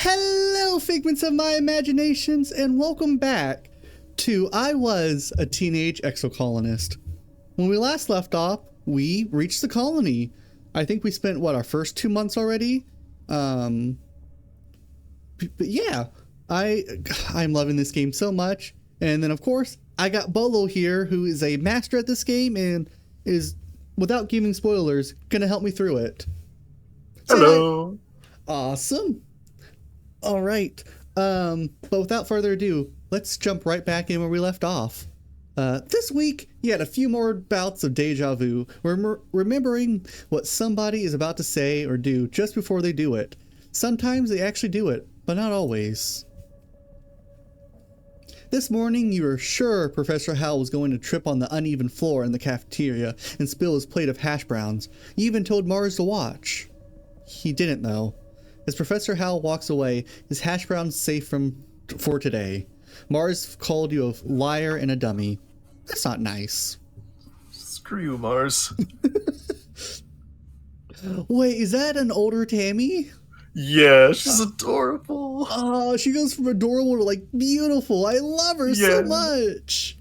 Hello, figments of my imaginations, and welcome back to I Was a Teenage Exocolonist. When we last left off, we reached the colony. I think we spent, our first 2 months already? But yeah, I'm loving this game so much. And then, of course, I got Bolo here, who is a master at this game and is, without giving spoilers, going to help me through it. Hello. Awesome. All right. But without further ado, let's jump right back in where we left off. This week, you had a few more bouts of deja vu, remembering what somebody is about to say or do just before they do it. Sometimes they actually do it, but not always. This morning, you were sure Professor Howell was going to trip on the uneven floor in the cafeteria and spill his plate of hash browns. You even told Mars to watch. He didn't, though. As Professor Howell walks away, his hash brown's safe for today. Mars called you a liar and a dummy. That's not nice. Screw you, Mars. Wait, is that an older Tammy? Yeah, she's adorable. Oh, she goes from adorable to, beautiful. I love her so much.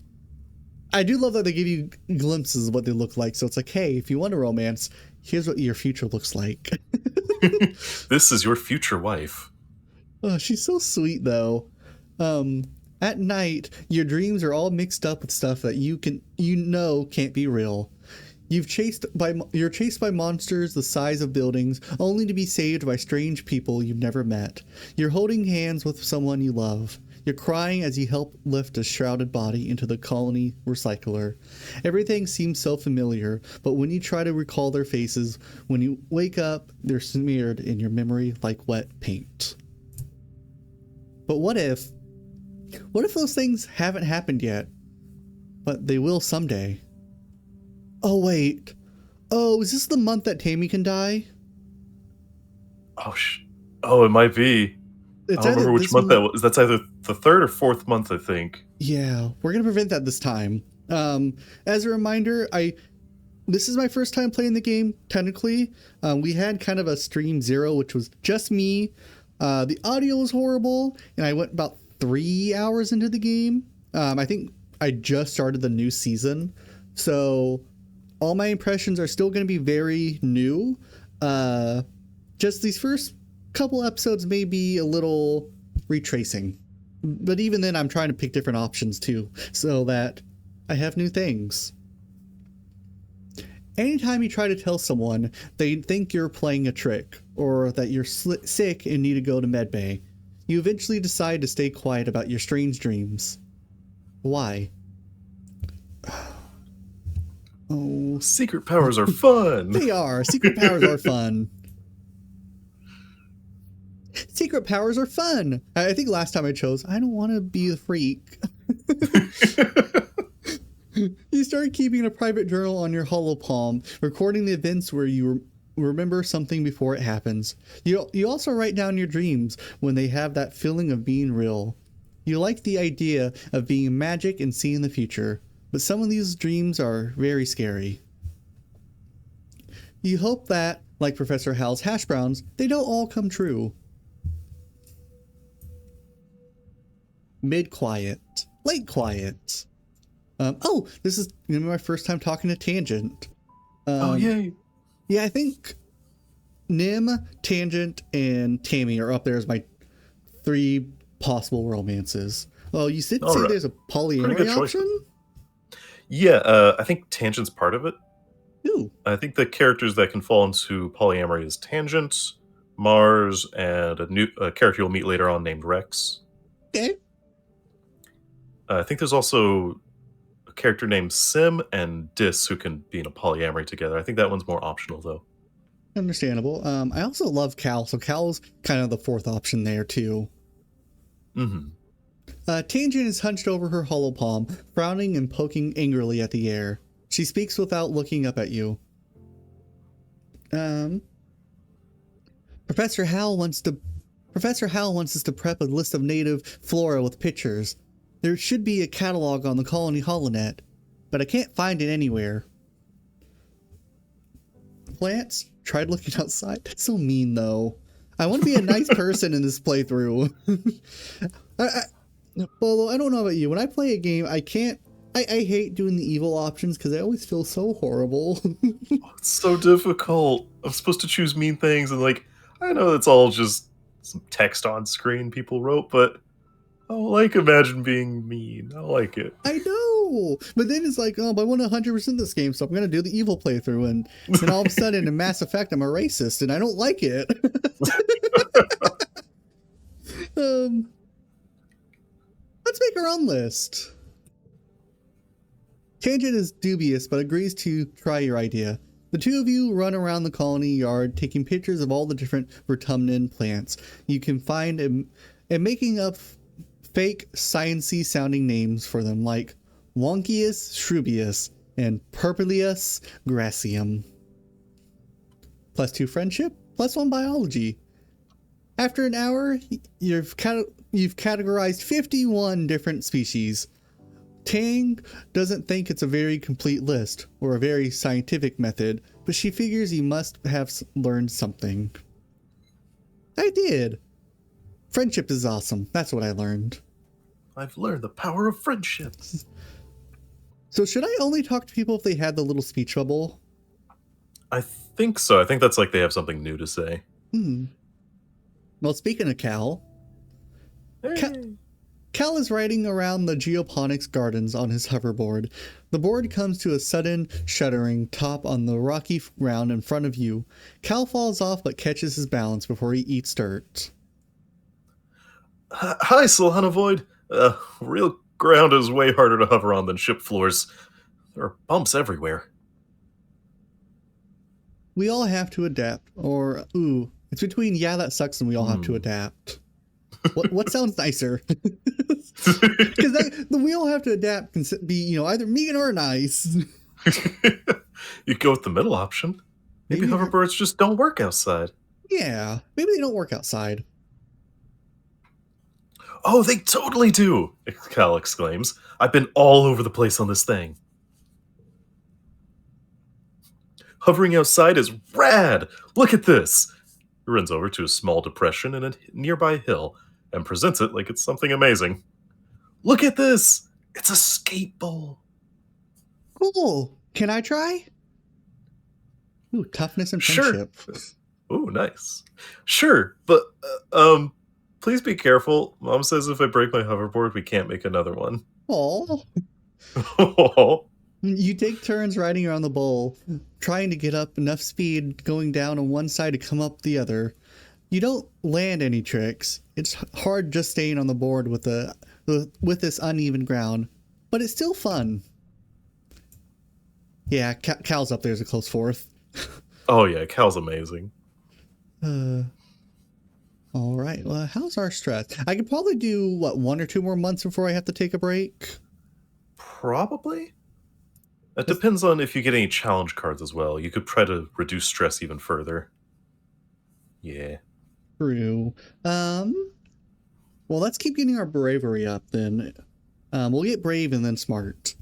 I do love that they give you glimpses of what they look like. So it's like, hey, if you want a romance, here's what your future looks like. This is your future wife. Oh, she's so sweet, though. At night, your dreams are all mixed up with stuff that you can't be real. You're chased by monsters the size of buildings, only to be saved by strange people you've never met. You're holding hands with someone you love. You're crying as you help lift a shrouded body into the colony recycler. Everything seems so familiar, but when you try to recall their faces, when you wake up, they're smeared in your memory like wet paint. But what if those things haven't happened yet, but they will someday? Oh, wait. Oh, is this the month that Tammy can die? Oh, it might be. It's I don't remember which month that was. That's either the third or fourth month, I think. Yeah, we're going to prevent that this time. As a reminder, this is my first time playing the game, technically. We had kind of a stream 0, which was just me. The audio was horrible, and I went about 3 hours into the game. I think I just started the new season, so all my impressions are still going to be very new. Just these first couple episodes may be a little retracing, but even then I'm trying to pick different options too, so that I have new things. Anytime you try to tell someone, they think you're playing a trick, or that you're sick and need to go to medbay. You eventually decide to stay quiet about your strange dreams. Why? Oh, secret powers are fun. They are. Secret powers are fun. Secret powers are fun. I think last time I chose, I don't want to be the freak. You start keeping a private journal on your holopalm, recording the events where you remember something before it happens. You also write down your dreams when they have that feeling of being real. You like the idea of being magic and seeing the future, but some of these dreams are very scary. You hope that, like Professor Hal's hash browns, they don't all come true. Mid-quiet. Late quiet. This is going to be my first time talking to Tangent. Yay. Yeah, I think Nim, Tangent, and Tammy are up there as my 3 possible romances. Oh, you did say there's a polyamory option? Yeah, I think Tangent's part of it. Ooh. I think the characters that can fall into polyamory is Tangent, Mars, and a character you'll meet later on named Rex. Okay. I think there's also a character named Sim and Dis who can be in a polyamory together. I think that one's more optional, though. Understandable. I also love Cal, so Cal's kind of the 4th option there, too. Mm-hmm. Tangent is hunched over her holopalm, frowning and poking angrily at the air. She speaks without looking up at you. Professor Howell wants us to prep a list of native flora with pictures. There should be a catalog on the Colony Holonet, but I can't find it anywhere. Plants? Tried looking outside? That's so mean, though. I want to be a nice person in this playthrough. Bolo, I don't know about you. When I play a game, I can't. I hate doing the evil options because I always feel so horrible. It's so difficult. I'm supposed to choose mean things, and like, I know it's all just some text on screen people wrote, but I don't like imagine being mean. I like it. I know, but then it's like, oh, but I want 100% this game, so I'm gonna do the evil playthrough, and then all of a sudden in Mass Effect, I'm a racist, and I don't like it. Let's make our own list. Tangent is dubious, but agrees to try your idea. The two of you run around the colony yard, taking pictures of all the different Vertumnan plants you can find and making up fake sciencey sounding names for them, like Wonkius shrubbius and Purpuleus gracium. +2 friendship, +1 biology. After an hour, you've categorized 51 different species. Tang doesn't think it's a very complete list or a very scientific method, but she figures you must have learned something. I did. Friendship is awesome. That's what I learned. I've learned the power of friendship. So should I only talk to people if they had the little speech bubble? I think so. I think that's like they have something new to say. Well, speaking of Cal, Hey. Cal is riding around the geoponics gardens on his hoverboard. The board comes to a sudden shuddering top on the rocky ground in front of you. Cal falls off but catches his balance before he eats dirt. Hi, Solanovoid. Real ground is way harder to hover on than ship floors. There are bumps everywhere. We all have to adapt. Or, it's between yeah, that sucks and we all have to adapt. What sounds nicer? Because we all have to adapt can be, either mean or nice. You go with the middle option. Maybe hoverboards just don't work outside. Yeah, maybe they don't work outside. Oh, they totally do, Cal exclaims. I've been all over the place on this thing. Hovering outside is rad! Look at this! He runs over to a small depression in a nearby hill and presents it like it's something amazing. Look at this! It's a skate bowl. Cool. Can I try? Ooh, toughness and friendship. Sure. Ooh, nice. Sure, but please be careful. Mom says if I break my hoverboard, we can't make another one. Oh. You take turns riding around the bowl, trying to get up enough speed going down on one side to come up the other. You don't land any tricks. It's hard just staying on the board with this uneven ground, but it's still fun. Yeah, Cal's up there as a close fourth. Oh yeah, Cal's amazing. All right. Well, how's our stress? I could probably do 1 or 2 more months before I have to take a break. Probably. It depends on if you get any challenge cards as well. You could try to reduce stress even further. Yeah. True. Well, let's keep getting our bravery up then. We'll get brave and then smart.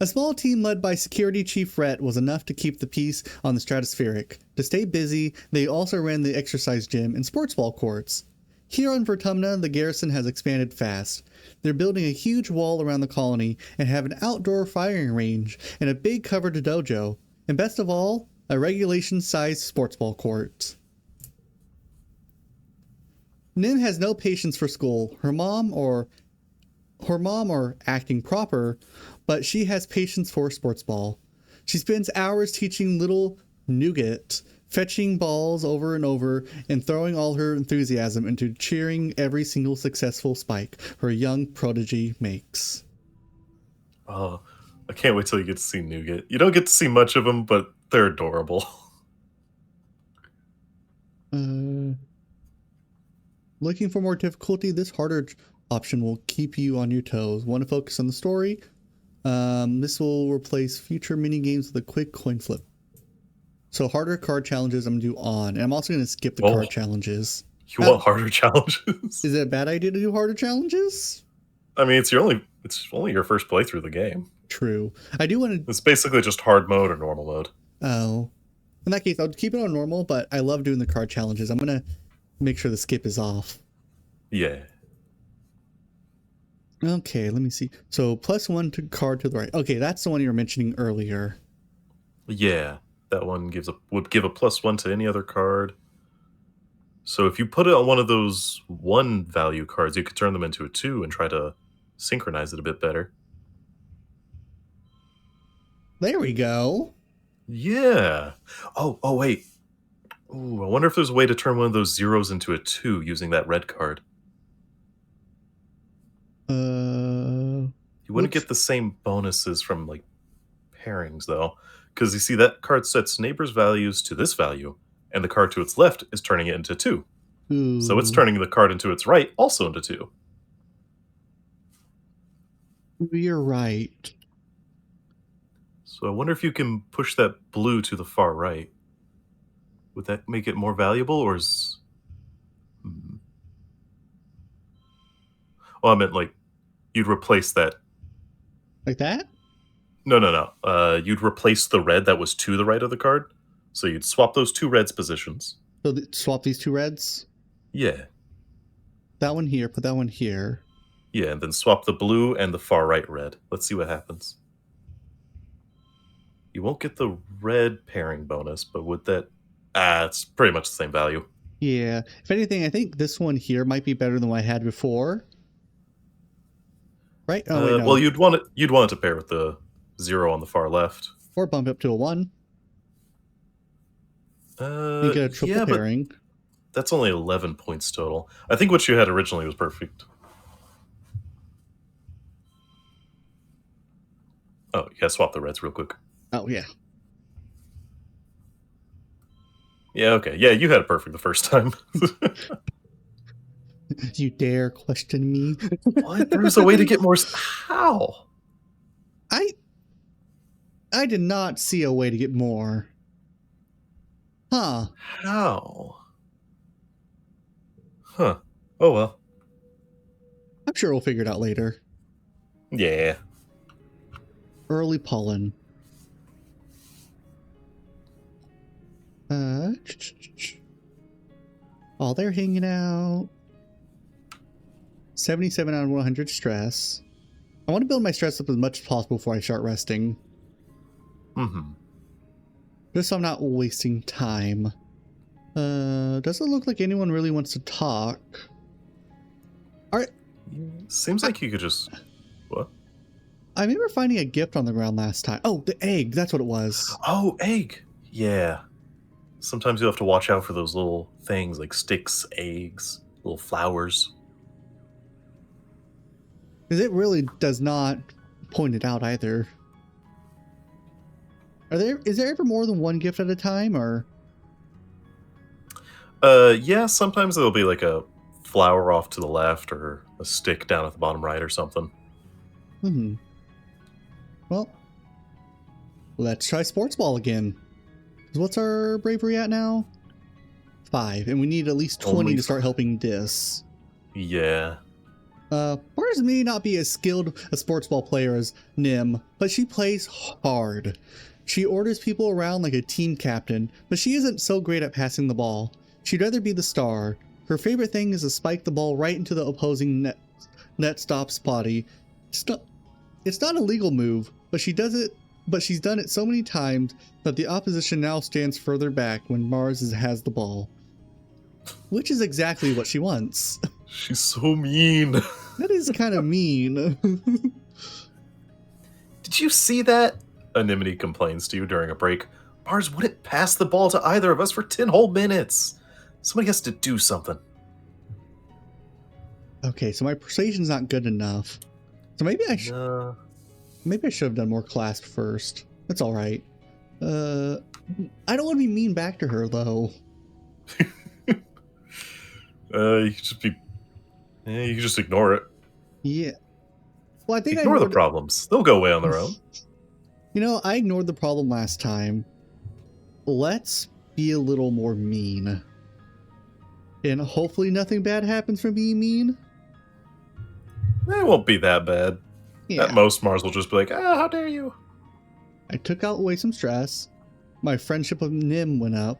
A small team led by Security Chief Rhett was enough to keep the peace on the Stratospheric. To stay busy, they also ran the exercise gym and sports ball courts. Here on Vertumna, the garrison has expanded fast. They're building a huge wall around the colony and have an outdoor firing range and a big covered dojo. And best of all, a regulation-sized sports ball court. Nim has no patience for school. Her mom are acting proper, but she has patience for sports ball. She spends hours teaching little Nougat, fetching balls over and over and throwing all her enthusiasm into cheering every single successful spike her young prodigy makes. Oh, I can't wait till you get to see Nougat. You don't get to see much of them, but they're adorable. Looking for more difficulty? This harder option will keep you on your toes. Want to focus on the story? This will replace future mini games with a quick coin flip. So harder card challenges I'm going to do on. And I'm also going to skip the card challenges. You want harder challenges? Is it a bad idea to do harder challenges? I mean, it's only your first playthrough of the game. True. I do want to... It's basically just hard mode or normal mode. Oh. In that case, I'll keep it on normal, but I love doing the card challenges. I'm going to make sure the skip is off. Yeah. Okay, let me see. So +1 to card to the right. Okay, that's the one you were mentioning earlier. Yeah. That one would give a +1 to any other card. So if you put it on one of those 1 value cards, you could turn them into a 2 and try to synchronize it a bit better. There we go. Yeah. Oh, wait. Ooh, I wonder if there's a way to turn one of those zeros into a 2 using that red card. You wouldn't get the same bonuses from, like, pairings, though. Because you see, that card sets neighbor's values to this value, and the card to its left is turning it into 2. Ooh. So it's turning the card into its right also into 2. You're right. So I wonder if you can push that blue to the far right. Would that make it more valuable, or is... Well, I meant, like, you'd replace that. Like that? No. You'd replace the red that was to the right of the card. So you'd swap those 2 reds positions. So swap these 2 reds? Yeah. That one here, put that one here. Yeah, and then swap the blue and the far right red. Let's see what happens. You won't get the red pairing bonus, but would that... it's pretty much the same value. Yeah. If anything, I think this one here might be better than what I had before. Right? Oh, wait, no. Well, you'd want it to pair with the 0 on the far left. Or bump up to a 1. You get a triple pairing. But that's only 11 points total. I think what you had originally was perfect. Oh, you gotta swap the reds real quick. Oh, yeah. Yeah, okay. Yeah, you had it perfect the first time. You dare question me? What? There's a way to get more... How? I did not see a way to get more. Huh. How? Huh. Oh, well. I'm sure we'll figure it out later. Yeah. Early pollen. Oh, they're hanging out. 77 out of 100 stress. I want to build my stress up as much as possible before I start resting. Mm-hmm. Just so I'm not wasting time. Doesn't look like anyone really wants to talk. Alright. Seems like you could just... What? I remember finding a gift on the ground last time. Oh, the egg. That's what it was. Oh, egg. Yeah. Sometimes you have to watch out for those little things like sticks, eggs, little flowers. Because it really does not point it out either. Is there ever more than one gift at a time, or? Yeah, sometimes there'll be like a flower off to the left or a stick down at the bottom right or something. Well, let's try sports ball again. What's our bravery at now? 5, and we need at least 20 to start helping Dis. Yeah. Mars may not be as skilled a sports ball player as Nim, but she plays hard. She orders people around like a team captain, but she isn't so great at passing the ball. She'd rather be the star. Her favorite thing is to spike the ball right into the opposing net stop spotty. It's not a legal move, but she does it. But she's done it so many times that the opposition now stands further back when Mars has the ball. Which is exactly what she wants. She's so mean. That is kind of mean. Did you see that? Anemone complains to you during a break. Mars wouldn't pass the ball to either of us for 10 whole minutes. Somebody has to do something. Okay, so my persuasion's not good enough. So maybe I should... Maybe I should have done more clasp first. That's all right. I don't want to be mean back to her, though. You could just be... you can just ignore it. Yeah. Well, I think ignore the problems. They'll go away on their own. You know, I ignored the problem last time. Let's be a little more mean. And hopefully nothing bad happens from being mean. It won't be that bad. Yeah. At most, Mars will just be like, how dare you? I took away some stress. My friendship with Nim went up.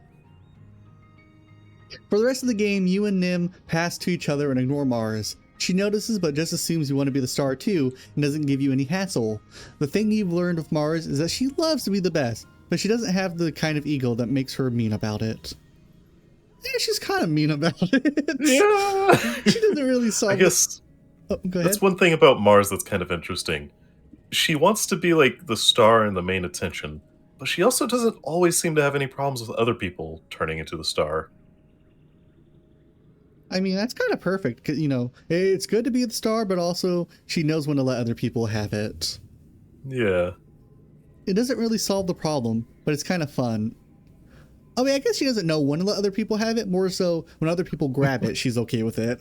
For the rest of the game, you and Nim pass to each other and ignore Mars. She notices but just assumes you want to be the star too and doesn't give you any hassle. The thing you've learned with Mars is that she loves to be the best, but she doesn't have the kind of ego that makes her mean about it. Yeah, she's kind of mean about it. Yeah. She doesn't really solve I guess go ahead. that's one thing about Mars that's kind of interesting. She wants to be like the star and the main attention, but she also doesn't always seem to have any problems with other people turning into the star. I mean, that's kind of perfect, because, you know, it's good to be the star, but also she knows when to let other people have it. Yeah. It doesn't really solve the problem, but it's kind of fun. I mean, I guess she doesn't know when to let other people have it, more so when other people grab it, she's okay with it.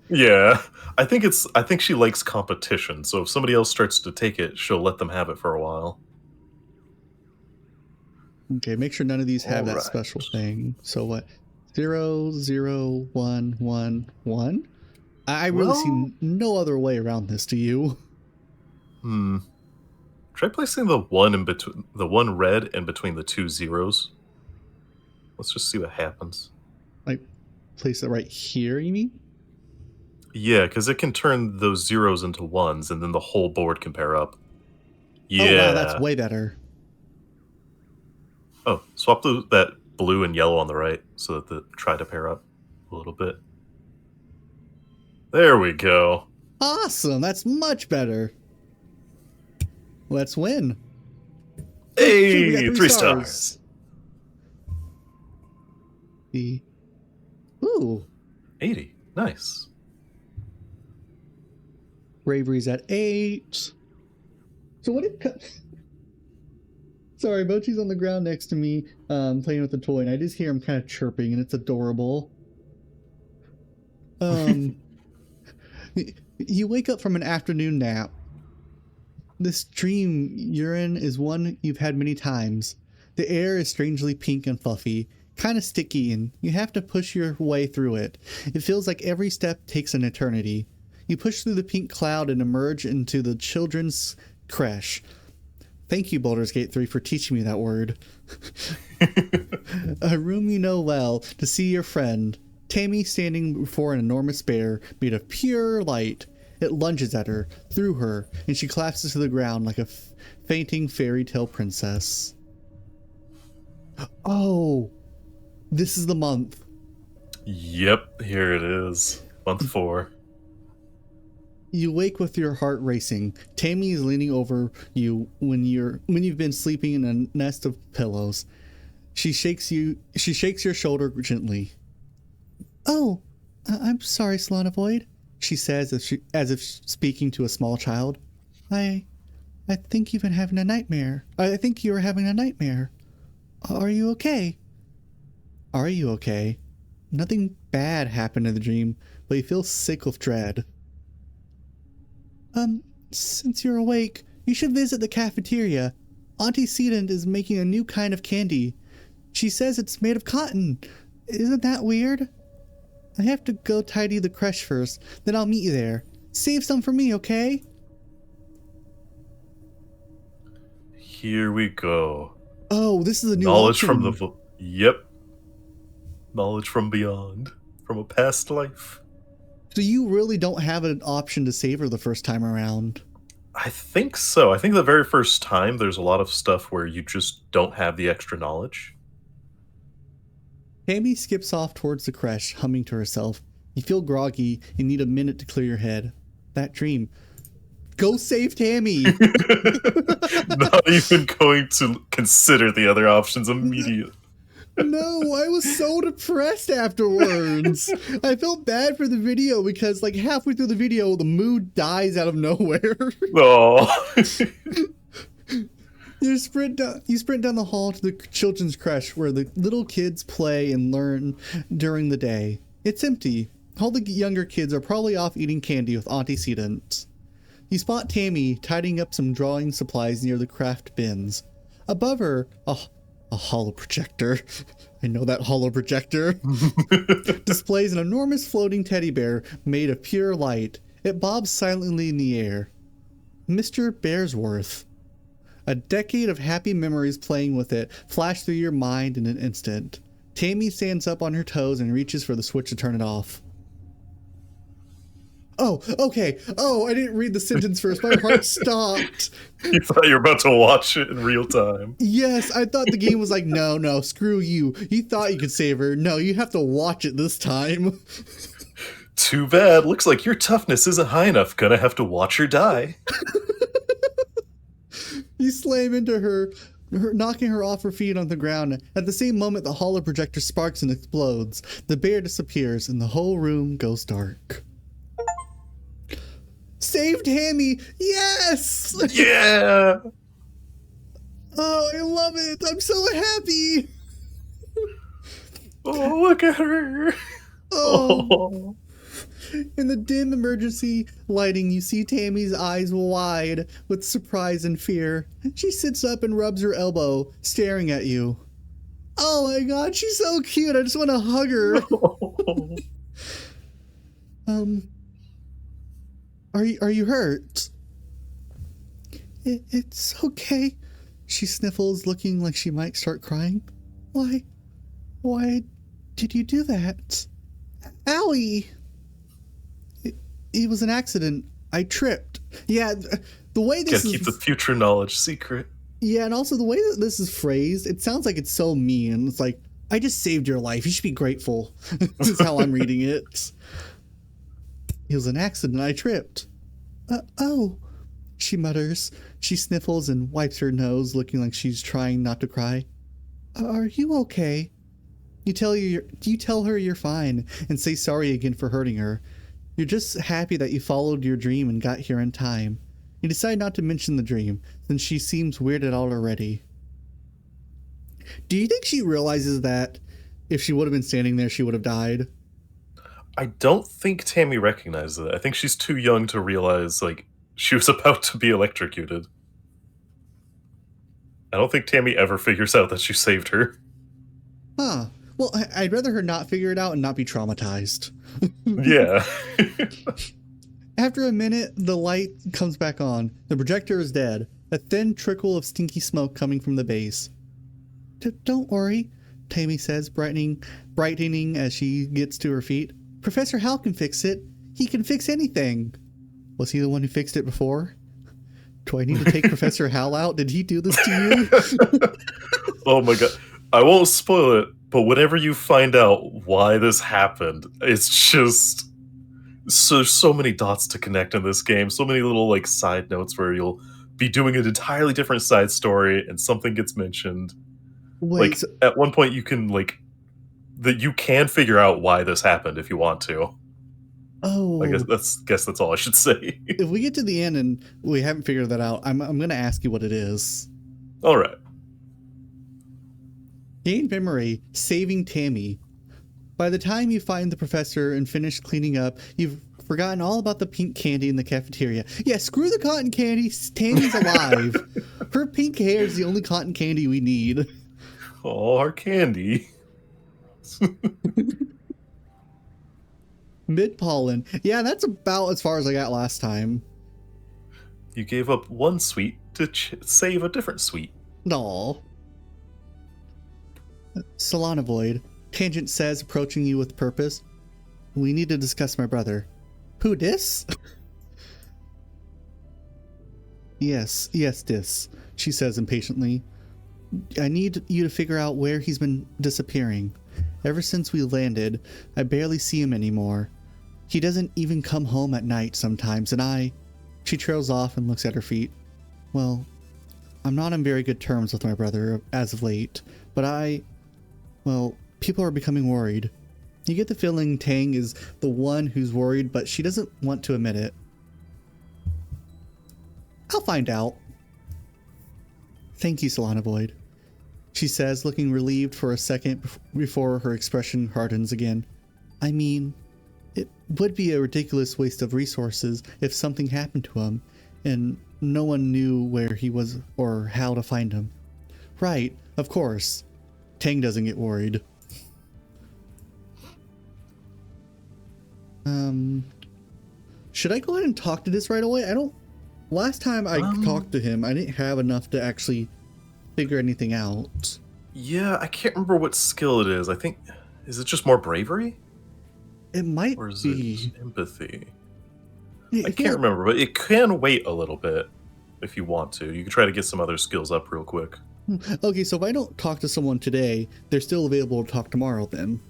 Yeah. I think she likes competition, so if somebody else starts to take it, she'll let them have it for a while. Okay, make sure none of these have that Alright. special thing. So what? 0, 0, 1, 1, 1? I really see no other way around this, do you? Try placing the one in between the one red in between the two zeros. Let's just see what happens. Like, place it right here, you mean? Yeah, because it can turn those zeros into ones, and then the whole board can pair up. Yeah. Oh, wow, that's way better. Oh, swap that blue and yellow on the right so that the try to pair up a little bit. There we go. Awesome, that's much better. Let's win. Hey, We got 3 stars. Ooh. 80. Nice. Bravery's at 8. So what did... Sorry, Mochi's on the ground next to me, playing with the toy, and I just hear him kind of chirping, and it's adorable. You wake up from an afternoon nap. This dream you're in is one you've had many times. The air is strangely pink and fluffy, kind of sticky, and you have to push your way through it. It feels like every step takes an eternity. You push through the pink cloud and emerge into the children's creche. Thank you, Baldur's Gate 3, for teaching me that word. A room you know well, to see your friend, Tammy, standing before an enormous bear made of pure light. It lunges at her, through her, and she collapses to the ground like a fainting fairy tale princess. Oh, this is the month. Yep, here it is. Month 4. You wake with your heart racing. Tammy is leaning over you when you've been sleeping in a nest of pillows. She shakes your shoulder gently. Oh, I'm sorry, Slanovoid, she says as if speaking to a small child. I think you've been having a nightmare. I think you were having a nightmare. Are you okay? Are you okay? Nothing bad happened in the dream, but you feel sick with dread. Since you're awake, you should visit the cafeteria. Auntie Sedent is making a new kind of candy. She says it's made of cotton. Isn't that weird? I have to go tidy the creche first, then I'll meet you there. Save some for me, okay? Here we go. Oh, this is a new Knowledge option. from the... Yep. Knowledge from beyond. From a past life. So you really don't have an option to save her the first time around? I think so. I think the very first time there's a lot of stuff where you just don't have the extra knowledge. Tammy skips off towards the creche, humming to herself. You feel groggy and need a minute to clear your head. That dream. Go save Tammy! Not even going to consider the other options immediately. No, I was so depressed afterwards. I felt bad for the video because, like, halfway through the video, the mood dies out of nowhere. Oh. You sprint down the hall to the children's creche where the little kids play and learn during the day. It's empty. All the younger kids are probably off eating candy with Auntie Sedent. You spot Tammy tidying up some drawing supplies near the craft bins. Above her, a holo projector. I know that holo projector. Displays an enormous floating teddy bear made of pure light. It bobs silently in the air. Mr. Bearsworth. A decade of happy memories playing with it flash through your mind in an instant. Tammy stands up on her toes and reaches for the switch to turn it off. Oh, okay. Oh, I didn't read the sentence first. My heart stopped. You thought you were about to watch it in real time. Yes, I thought the game was like, no, screw you. You thought you could save her. No, you have to watch it this time. Too bad. Looks like your toughness isn't high enough. Gonna have to watch her die. You slam into her, knocking her off her feet on the ground. At the same moment, the holo projector sparks and explodes. The bear disappears, and the whole room goes dark. Save Tammy! Yes! Yeah! Oh, I love it! I'm so happy! Oh, look at her! Oh. In the dim emergency lighting, you see Tammy's eyes wide with surprise and fear. She sits up and rubs her elbow, staring at you. Oh my god, she's so cute! I just want to hug her. Are you hurt? It's okay. She sniffles, looking like she might start crying. Why did you do that? Allie! It was an accident. I tripped. Yeah, the way this Gotta keep the future knowledge secret. Yeah, and also the way that this is phrased, it sounds like it's so mean. It's like, I just saved your life. You should be grateful. This is how I'm reading it. It was an accident. I tripped. Oh, she mutters. She sniffles and wipes her nose, looking like she's trying not to cry. Are you okay? You tell her you're fine and say sorry again for hurting her. You're just happy that you followed your dream and got here in time. You decide not to mention the dream, since she seems weirded out already. Do you think she realizes that if she would have been standing there, she would have died? I don't think Tammy recognizes it. I think she's too young to realize, like, she was about to be electrocuted. I don't think Tammy ever figures out that you saved her. Huh. Well, I'd rather her not figure it out and not be traumatized. Yeah. After a minute, the light comes back on. The projector is dead. A thin trickle of stinky smoke coming from the base. Don't worry, Tammy says, brightening as she gets to her feet. Professor Hal can fix it. He can fix anything. Was he the one who fixed it before? Do I need to take Professor Hal out? Did he do this to you? Oh my god. I won't spoil it, but whenever you find out why this happened, it's just so many dots to connect in this game. So many little like side notes where you'll be doing an entirely different side story and something gets mentioned. Wait, like at one point you can you can figure out why this happened if you want to. Oh, I guess that's all I should say. If we get to the end and we haven't figured that out, I'm going to ask you what it is. All right. Gain memory, saving Tammy. By the time you find the professor and finish cleaning up, you've forgotten all about the pink candy in the cafeteria. Yeah, screw the cotton candy. Tammy's alive. Her pink hair is the only cotton candy we need. Oh, our candy. Mid-pollen. Yeah, that's about as far as I got last time. You gave up one sweet to save a different sweet. Aw. Solanovoid. Tangent says, approaching you with purpose. We need to discuss my brother. Who dis? Yes, dis, she says impatiently. I need you to figure out where he's been disappearing. Ever since we landed, I barely see him anymore. He doesn't even come home at night sometimes, and She trails off and looks at her feet. Well, I'm not on very good terms with my brother as of late, but people are becoming worried. You get the feeling Tang is the one who's worried, but she doesn't want to admit it. I'll find out. Thank you, Solanovoid, she says, looking relieved for a second before her expression hardens again. I mean, it would be a ridiculous waste of resources if something happened to him, and no one knew where he was or how to find him. Right, of course. Tang doesn't get worried. Should I go ahead and talk to this right away? Last time I talked to him, I didn't have enough to actually figure anything out. Yeah, I can't remember what skill it is. I think, is it just more bravery? It might Or is it be. empathy? I I feel can't remember, but it can wait a little bit if you want to. You can try to get some other skills up real quick. okay, so if I don't talk to someone today, they're still available to talk tomorrow then.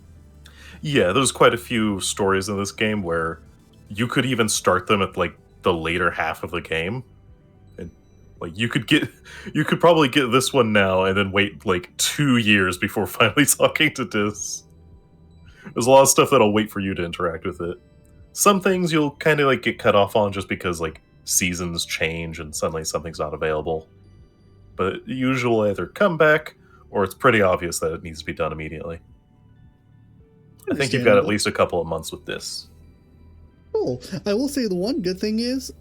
Yeah, there's quite a few stories in this game where you could even start them at like the later half of the game. And like you could probably get this one now and then wait like 2 years before finally talking to Dis. There's a lot of stuff that'll wait for you to interact with it. Some things you'll kind of like get cut off on just because like seasons change and suddenly something's not available. But usually either come back or it's pretty obvious that it needs to be done immediately. I think you've got at Understandable. least a couple of months with this. Cool. I will say the one good thing is,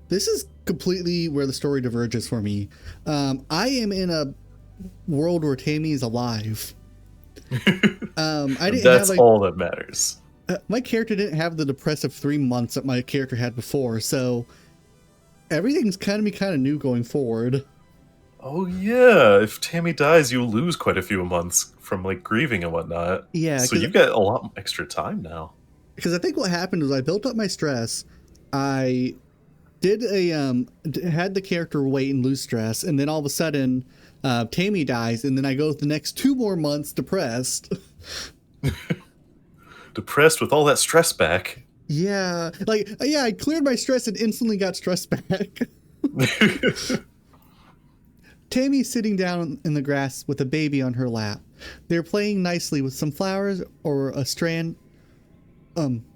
this is completely where the story diverges for me. I am in a world where Tammy is alive. I didn't That's have all that matters. my character didn't have the depressive 3 months that my character had before, so everything's kind of new going forward. Oh yeah, if Tammy dies, you lose quite a few months from like grieving and whatnot. Yeah, So you've got a lot extra time now. because I think what happened was I built up my stress. I did had the character wait and lose stress, and then all of a sudden, Tammy dies, and then I go the next 2 more months depressed. Depressed with all that stress back. Yeah, I cleared my stress and instantly got stress back. Tammy's sitting down in the grass with a baby on her lap. They're playing nicely with some flowers or a strand.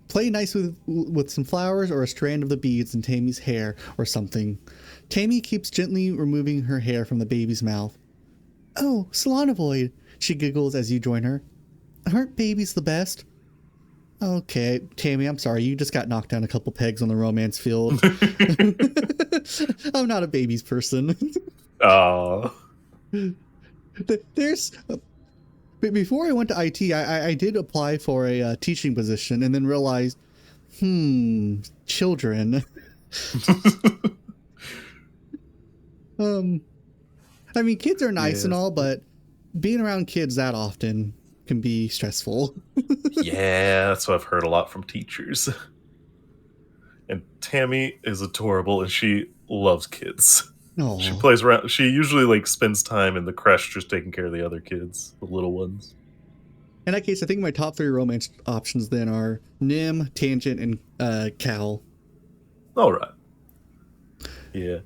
Play nicely with some flowers or a strand of the beads in Tammy's hair or something. Tammy keeps gently removing her hair from the baby's mouth. Oh, Solanovoid, she giggles as you join her. Aren't babies the best? Okay, Tammy, I'm sorry. You just got knocked down a couple pegs on the romance field. I'm not a babies person. There's... Before I went to IT, I did apply for a teaching position and then realized, children. I mean, kids are nice and all, but being around kids that often can be stressful. Yeah, that's what I've heard a lot from teachers. And Tammy is adorable and she loves kids. Aww. She plays around. She usually like spends time in the creche just taking care of the other kids, the little ones. In that case, I think my top 3 romance options then are Nim, Tangent, and Cal. All right. Yeah,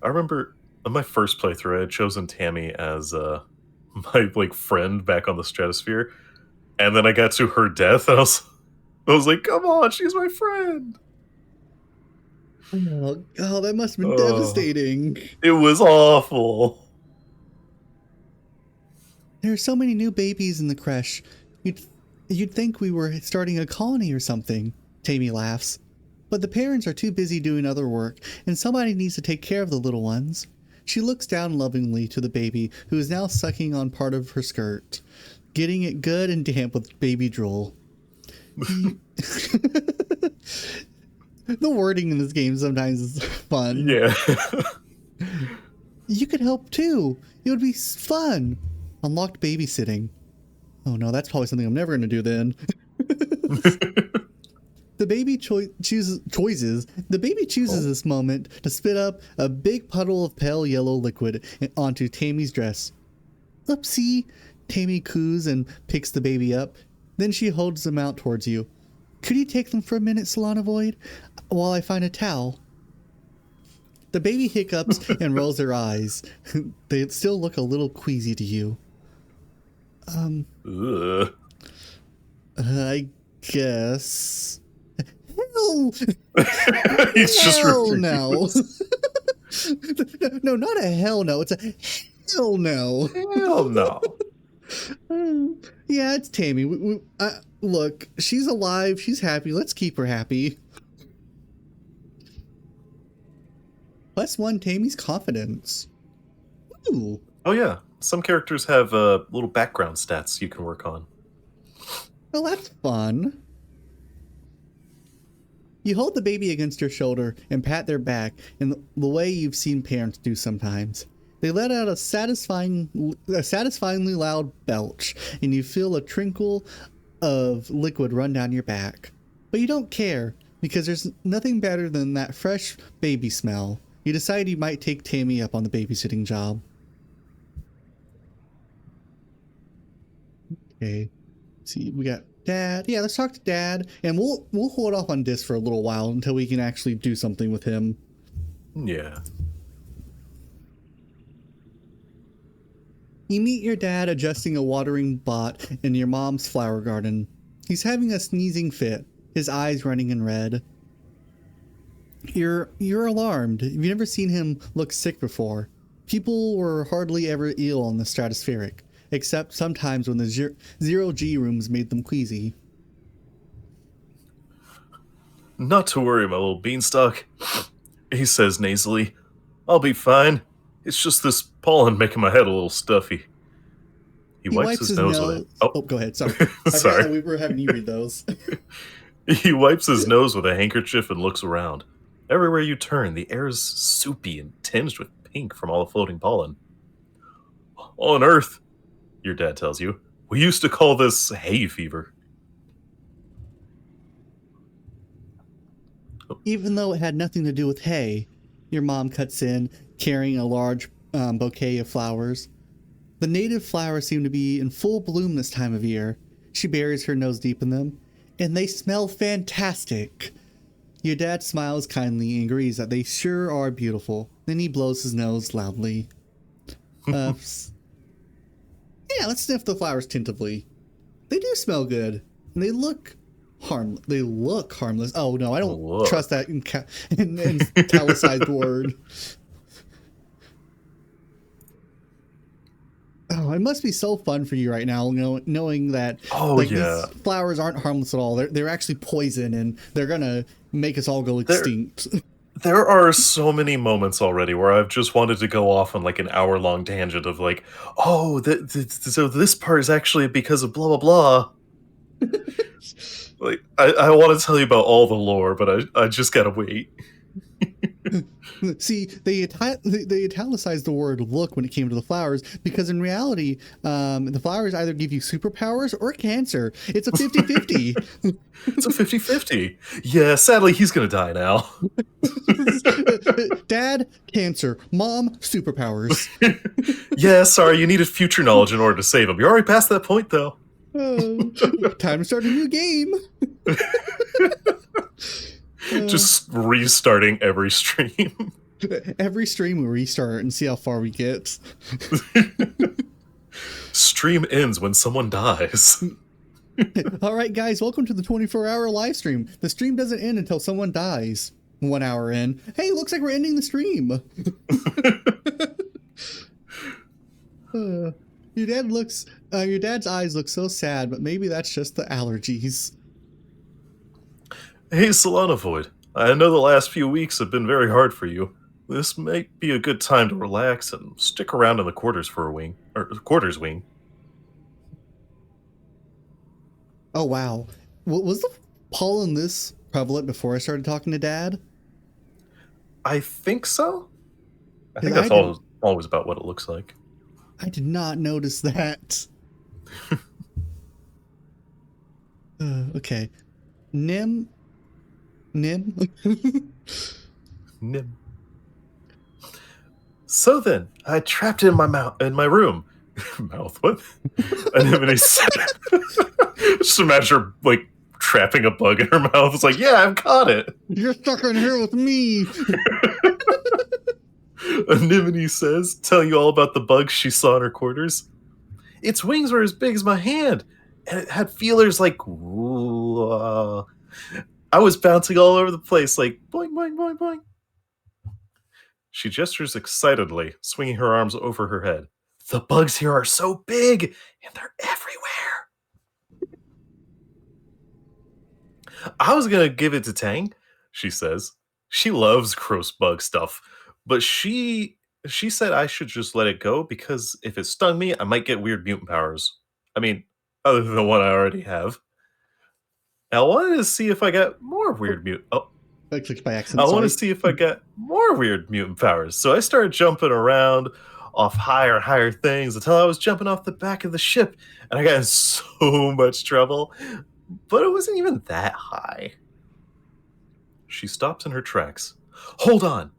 I remember on my first playthrough, I had chosen Tammy as my like friend back on the Stratosphere, and then I got to her death, and I was like, come on, she's my friend. Oh, that must have been devastating. It was awful. There are so many new babies in the creche. You'd think we were starting a colony or something, Tammy laughs. But the parents are too busy doing other work, and somebody needs to take care of the little ones. She looks down lovingly to the baby, who is now sucking on part of her skirt, getting it good and damp with baby drool. The wording in this game sometimes is fun. Yeah. You could help too. It would be fun. Unlocked babysitting. Oh no, that's probably something I'm never going to do then. The baby chooses this moment to spit up a big puddle of pale yellow liquid onto Tammy's dress. Oopsie, Tammy coos and picks the baby up. Then she holds them out towards you. Could you take them for a minute, Solanovoid, while I find a towel? The baby hiccups and rolls their eyes. They still look a little queasy to you. I guess. Hell! He's just hell no. No, not a hell no. It's a hell no. Hell no. Yeah, it's Tammy. Look, she's alive. She's happy. Let's keep her happy. +1 Tammy's confidence. Ooh. Oh yeah, some characters have little background stats you can work on. Well, that's fun. You hold the baby against your shoulder and pat their back in the way you've seen parents do sometimes. They let out a satisfyingly loud belch, and you feel a trickle of liquid run down your back. But you don't care, because there's nothing better than that fresh baby smell. You decide you might take Tammy up on the babysitting job. Okay. See, we got Dad. Yeah, let's talk to Dad, and we'll hold off on this for a little while until we can actually do something with him. Yeah. You meet your dad adjusting a watering pot in your mom's flower garden. He's having a sneezing fit, his eyes running in red. You're alarmed. You've never seen him look sick before. People were hardly ever ill on the stratospheric, except sometimes when the zero-G rooms made them queasy. Not to worry, my little beanstalk, he says nasally. I'll be fine. It's just this pollen making my head a little stuffy. He wipes his nose with it. Oh, go ahead. Sorry. Sorry. We were having you read those. He wipes his nose with a handkerchief and looks around. Everywhere you turn, the air is soupy and tinged with pink from all the floating pollen. On Earth, your dad tells you, we used to call this hay fever. Even though it had nothing to do with hay, your mom cuts in, carrying a large bouquet of flowers. The native flowers seem to be in full bloom this time of year. She buries her nose deep in them, and they smell fantastic. Your dad smiles kindly and agrees that they sure are beautiful. Then he blows his nose loudly. Yeah, let's sniff the flowers tentatively. They do smell good, and they look harmless. Oh no, I don't trust that in italicized word. Oh, it must be so fun for you right now, knowing that these flowers aren't harmless at all. They're actually poison, and they're gonna make us all go extinct. There are so many moments already where I've just wanted to go off on like an hour-long tangent of like, oh, so this part is actually because of blah blah blah. Like, I want to tell you about all the lore, but I just gotta wait. See, they italicized the word look when it came to the flowers, because in reality, the flowers either give you superpowers or cancer. It's a 50-50. It's a 50-50. Yeah, sadly, he's gonna die now. Dad, cancer. Mom, superpowers. Yeah, sorry, you needed future knowledge in order to save him. You're already past that point, though. Time to start a new game. Just restarting every stream. Every stream we restart and see how far we get. Stream ends when someone dies. All right, guys, welcome to the 24-hour live stream. The stream doesn't end until someone dies. 1 hour in. Hey, looks like we're ending the stream. Your dad's eyes look so sad, but maybe that's just the allergies. Hey, Solanovoid, I know the last few weeks have been very hard for you. This might be a good time to relax and stick around in the quarters wing. Oh, wow. Was the pollen this prevalent before I started talking to Dad? I think so. I think that's always about what it looks like. I did not notice that. Okay. Nim. So then, I trapped it in my room. Mouth, what? Anemone said. Just imagine her, like, trapping a bug in her mouth. It's like, yeah, I've caught it. You're stuck in here with me. Anemone says, telling you all about the bugs she saw in her quarters. Its wings were as big as my hand, and it had feelers like, I was bouncing all over the place, like, boing, boing, boing, boing. She gestures excitedly, swinging her arms over her head. The bugs here are so big, and they're everywhere. I was going to give it to Tang, she says. She loves gross bug stuff, but she said I should just let it go because if it stung me, I might get weird mutant powers. I mean, other than the one I already have. I wanted to see if I got more weird mutant. Oh, I clicked by I accident. want to Sorry. see if I got more weird mutant powers. So I started jumping around off higher and higher things until I was jumping off the back of the ship, and I got in so much trouble. But it wasn't even that high. She stops in her tracks. Hold on,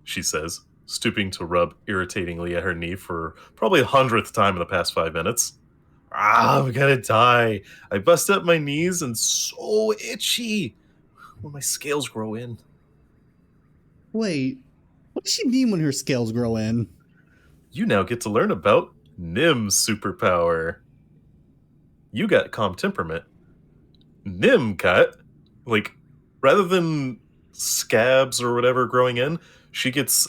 she says, stooping to rub irritatingly at her knee for probably the 100th time in the past 5 minutes. I'm gonna die. I bust up my knees and so itchy when my scales grow in. Wait, what does she mean when her scales grow in? You now get to learn about Nim's superpower. You got calm temperament. Nim got, like, rather than scabs or whatever growing in, she gets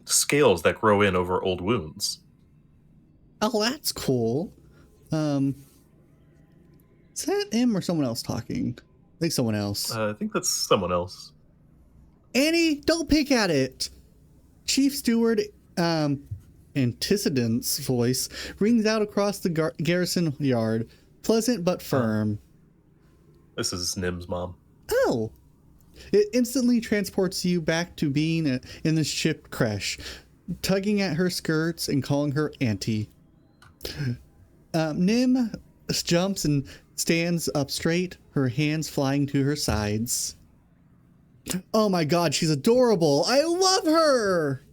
scales that grow in over old wounds. Oh, that's cool. Is that him or someone else talking? I think someone else. I think that's someone else. Annie, don't pick at it. Chief Steward Antecedent's voice rings out across the garrison yard, pleasant but firm. This is Nim's mom. Oh. It instantly transports you back to being in the ship crash, tugging at her skirts and calling her Auntie. Nim jumps and stands up straight, her hands flying to her sides. Oh my god, she's adorable. I love her.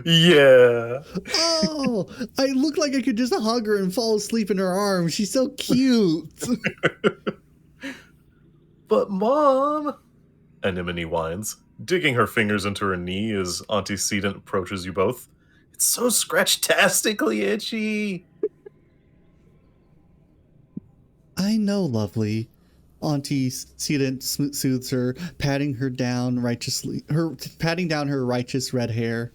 Yeah. Oh, I look like I could just hug her and fall asleep in her arms. She's so cute. But Mom, Anemone whines, digging her fingers into her knee as Antecedent approaches you both. It's so scratch-tastically itchy. I know, lovely. Antecedent soothes her, patting down her righteous red hair.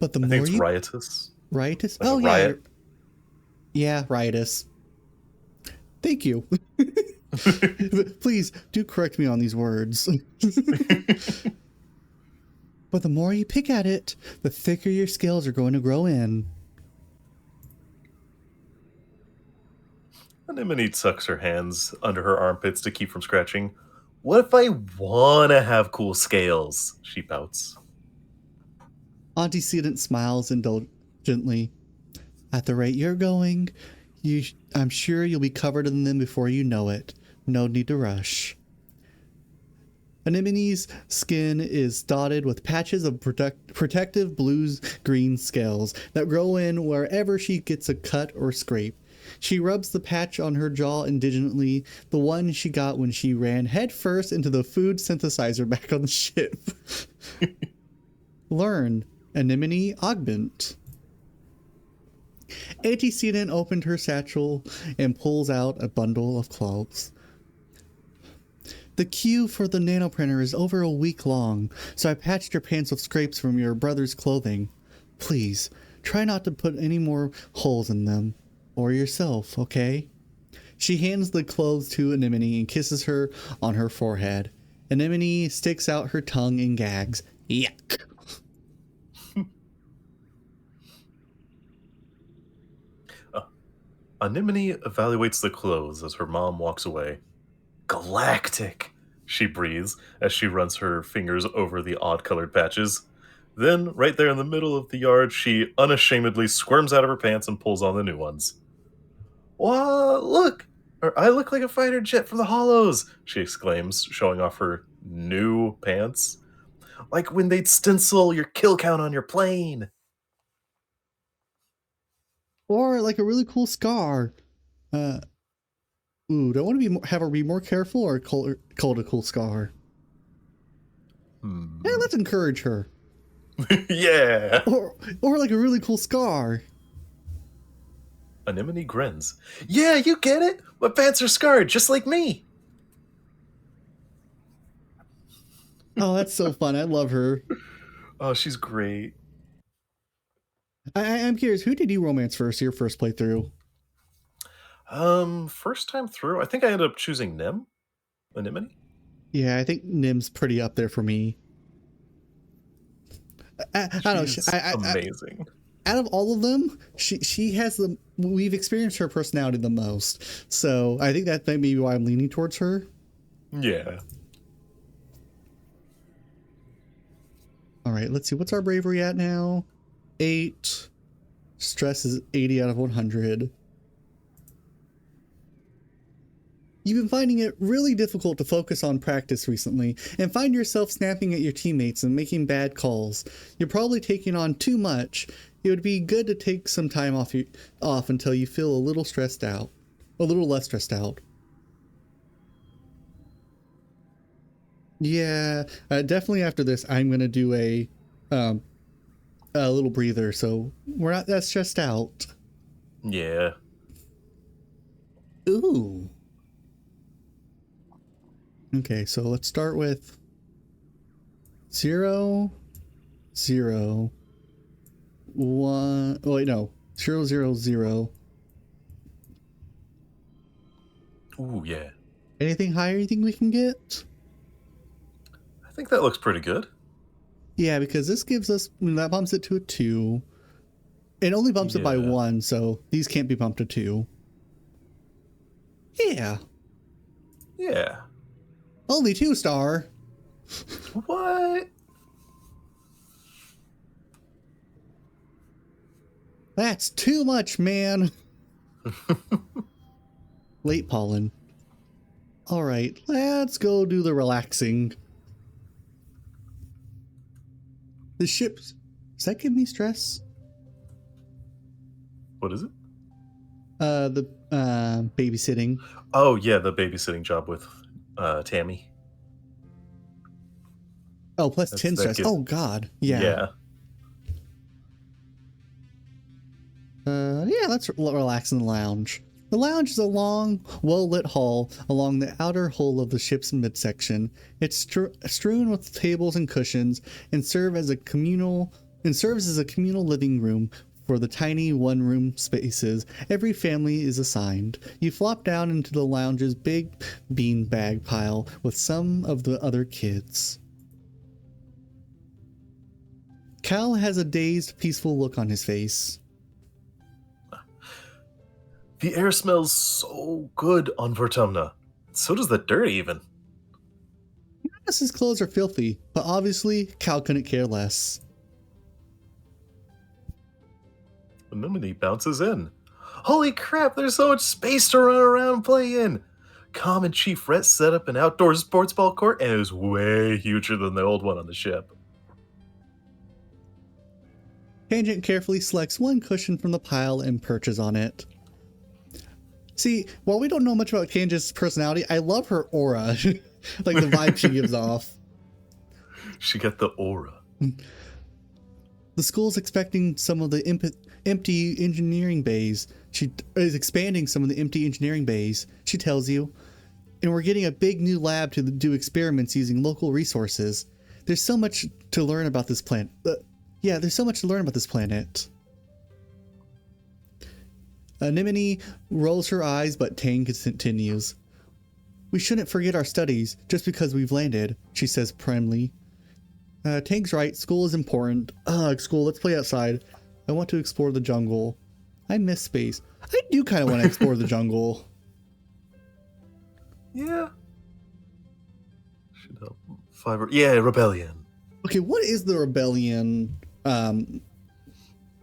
But the I more think it's you riotous. riotous, Like oh a yeah, riot. yeah, riotous. Thank you. Please do correct me on these words. But the more you pick at it, the thicker your scales are going to grow in. Anemone tucks her hands under her armpits to keep from scratching. What if I wanna have cool scales? She pouts. Antecedent smiles indulgently. At the rate you're going, I'm sure you'll be covered in them before you know it. No need to rush. Anemone's skin is dotted with patches of protective blues-green scales that grow in wherever she gets a cut or scrape. She rubs the patch on her jaw indignantly, the one she got when she ran headfirst into the food synthesizer back on the ship. Learn, Anemone Augment. Antecedent opened her satchel and pulls out a bundle of clothes. The queue for the nanoprinter is over a week long, so I patched your pants with scrapes from your brother's clothing. Please, try not to put any more holes in them. Or yourself, okay? She hands the clothes to Anemone and kisses her on her forehead. Anemone sticks out her tongue and gags. Yuck. Anemone evaluates the clothes as her mom walks away. Galactic, she breathes as she runs her fingers over the odd-colored patches. Then, right there in the middle of the yard, she unashamedly squirms out of her pants and pulls on the new ones. Whoa, look! I look like a fighter jet from the Hollows, she exclaims, showing off her new pants. Like when they'd stencil your kill count on your plane. Or like a really cool scar. Do I want to have her be more careful or call it a cool scar? Yeah, let's encourage her. Yeah. Or like a really cool scar. Anemone grins. Yeah, you get it. My pants are scarred, just like me. Oh, that's so fun. I love her. Oh, she's great. I'm curious, who did you romance first, your first playthrough? First time through, I think I ended up choosing Nim. Anemone? Yeah, I think Nim's pretty up there for me. I don't know. She's amazing. out of all of them, she has the we've experienced her personality the most. So I think that may be why I'm leaning towards her. Yeah. All right, let's see. What's our bravery at now? 8. Stress is 80 out of 100. You've been finding it really difficult to focus on practice recently and find yourself snapping at your teammates and making bad calls. You're probably taking on too much. It would be good to take some time off until you feel a little stressed out. A little less stressed out. Yeah, definitely after this, I'm going to do a little breather so we're not that stressed out. Yeah. Ooh. Okay, so let's start with 0, 0, 1. Oh, wait, no. 0, 0, 0. Ooh, yeah. Anything higher you think we can get? I think that looks pretty good. Yeah, because this gives us, that bumps it to a 2. It only bumps it by 1, so these can't be bumped to 2. Yeah. Yeah. Only 2-star. What? That's too much, man. Late pollen. All right, let's go do the relaxing. The ships. Does that give me stress? What is it? The babysitting. Oh, yeah, the babysitting job with Tammy. Oh, plus 10 stress. Oh, God. Yeah. Yeah, let's relax in the lounge. The lounge is a long, well-lit hall along the outer hull of the ship's midsection. It's strewn with tables and cushions and serves as a communal living room for the tiny one-room spaces every family is assigned. You flop down into the lounge's big beanbag pile with some of the other kids. Cal has a dazed, peaceful look on his face. The air smells so good on Vertumna. So does the dirt, even. Yes, his clothes are filthy, but obviously, Cal couldn't care less. And then when he bounces in. Holy crap, there's so much space to run around and play in! Com and Chief Rhett set up an outdoor sports ball court, and it was way huger than the old one on the ship. Tangent carefully selects one cushion from the pile and perches on it. See, while we don't know much about Tangent's personality, I love her aura. Like the vibe she gives off. She got the aura. The school's expecting some of the empty engineering bays. She is expanding some of the empty engineering bays, she tells you. And we're getting a big new lab to do experiments using local resources. There's so much to learn about this planet. There's so much to learn about this planet. Anemone rolls her eyes, but Tang continues. We shouldn't forget our studies just because we've landed, she says primly. Tang's right, school is important. School, let's play outside. I want to explore the jungle. I miss space. I do kind of want to explore the jungle. Yeah. Should help. Rebellion. Okay, what is the rebellion?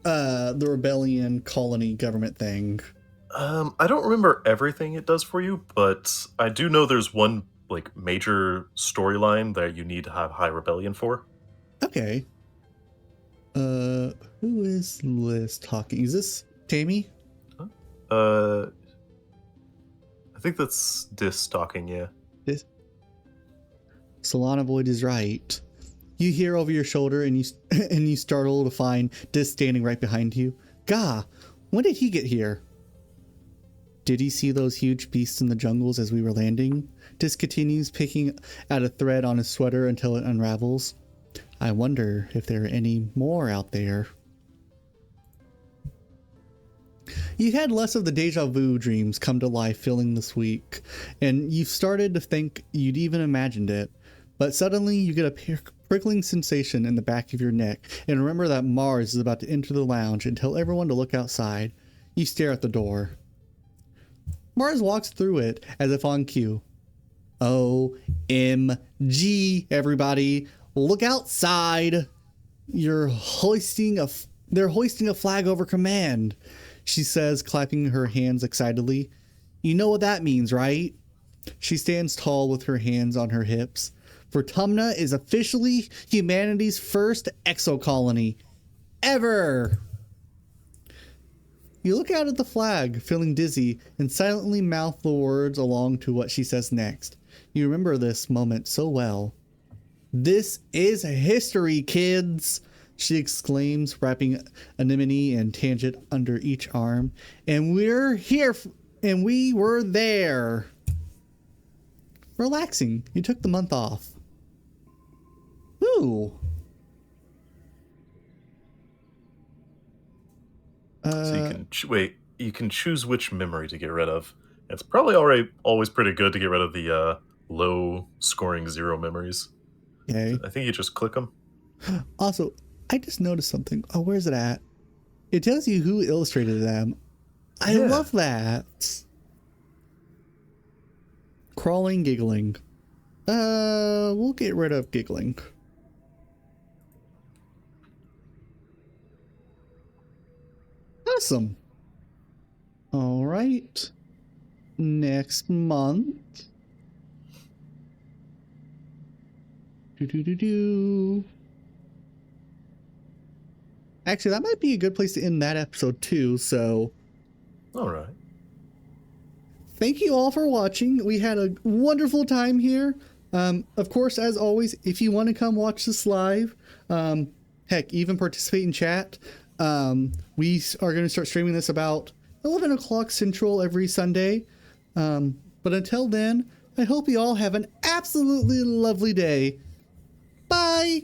The rebellion colony government thing. I don't remember everything it does for you, but I do know there's one like major storyline that you need to have high rebellion for. Okay. Who is Liz talking? Is this Tammy? I think that's Dis talking, yeah. Solana Void is right. You hear over your shoulder and you startle to find Dis standing right behind you. Gah, when did he get here? Did he see those huge beasts in the jungles as we were landing? Dis continues picking at a thread on his sweater until it unravels. I wonder if there are any more out there. You had less of the deja vu dreams come to life feeling this week, and you've started to think you'd even imagined it. But suddenly you get a prickling sensation in the back of your neck and remember that Mars is about to enter the lounge and tell everyone to look outside. You stare at the door. Mars walks through it as if on cue. OMG, everybody, look outside. They're hoisting a flag over command, she says, clapping her hands excitedly. You know what that means, right? She stands tall with her hands on her hips. For Tumna is officially humanity's first exocolony ever. You look out at the flag, feeling dizzy, and silently mouth the words along to what she says next. You remember this moment so well. This is history, kids, she exclaims, wrapping Anemone and Tangent under each arm. And we're here, and we were there. Relaxing. You took the month off. Ooh. So you can you can choose which memory to get rid of. It's probably always pretty good to get rid of the low scoring 0 memories. Okay. I think you just click them. Also, I just noticed something. Oh, where's it at? It tells you who illustrated them. I love that. Crawling, giggling. We'll get rid of giggling. Awesome. All right. Next month. Actually, that might be a good place to end that episode too, so. All right. Thank you all for watching. We had a wonderful time here. Of course, as always, if you want to come watch this live, heck, even participate in chat, we are going to start streaming this about 11 o'clock Central every Sunday. But until then, I hope you all have an absolutely lovely day. Bye!